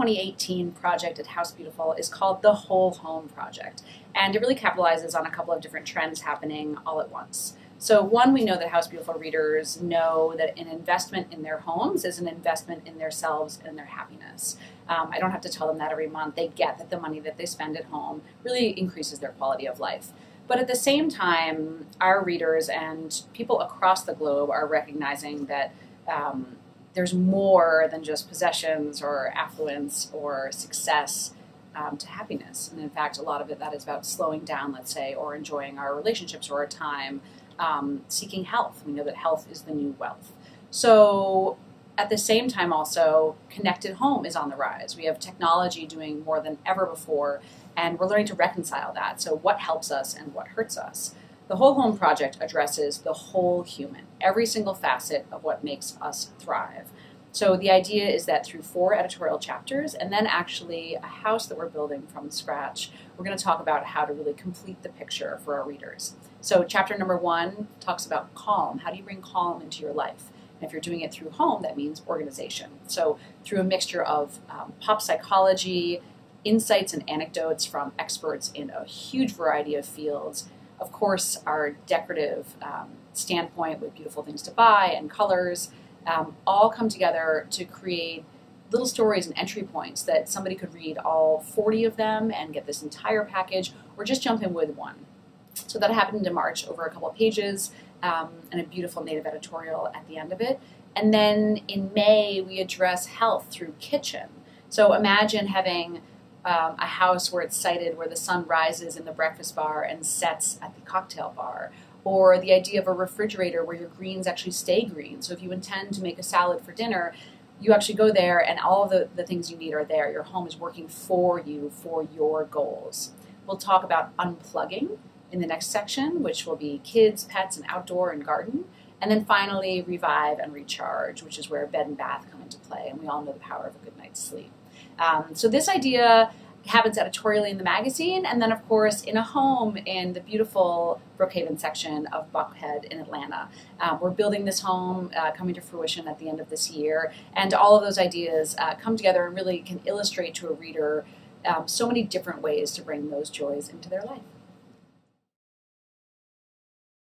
2018 project at House Beautiful is called the Whole Home Project, and it really capitalizes on a couple of different trends happening all at once. So one, we know that House Beautiful readers know that an investment in their homes is an investment in themselves and their happiness. I don't have to tell them that every month. They get that the money that they spend at home really increases their quality of life. But at the same time, our readers and people across the globe are recognizing that there's more than just possessions or affluence or success to happiness. And in fact, a lot of that is about slowing down, let's say, or enjoying our relationships or our time, seeking health. We know that health is the new wealth. So at the same time also, connected home is on the rise. We have technology doing more than ever before, and we're learning to reconcile that. So what helps us and what hurts us? The Whole Home Project addresses the whole human, every single facet of what makes us thrive. So the idea is that through 4 editorial chapters, and then actually a house that we're building from scratch, we're going to talk about how to really complete the picture for our readers. So chapter number 1 talks about calm. How do you bring calm into your life? And if you're doing it through home, that means organization. So through a mixture of pop psychology, insights and anecdotes from experts in a huge variety of fields, of course, our decorative standpoint with beautiful things to buy and colors, all come together to create little stories and entry points that somebody could read all 40 of them and get this entire package, or just jump in with one. So that happened in March over a couple of pages, and a beautiful native editorial at the end of it. And then in May, we address health through kitchen. So imagine having a house where it's sited where the sun rises in the breakfast bar and sets at the cocktail bar, or the idea of a refrigerator where your greens actually stay green. So if you intend to make a salad for dinner, you actually go there and all of the things you need are there. Your home is working for you for your goals. We'll talk about unplugging in the next section, which will be kids, pets, and outdoor and garden. And then finally, revive and recharge, which is where bed and bath come into play. And we all know the power of a good night's sleep. So this idea happens editorially in the magazine, and then of course in a home in the beautiful Brookhaven section of Buckhead in Atlanta. We're building this home, coming to fruition at the end of this year, and all of those ideas come together and really can illustrate to a reader so many different ways to bring those joys into their life.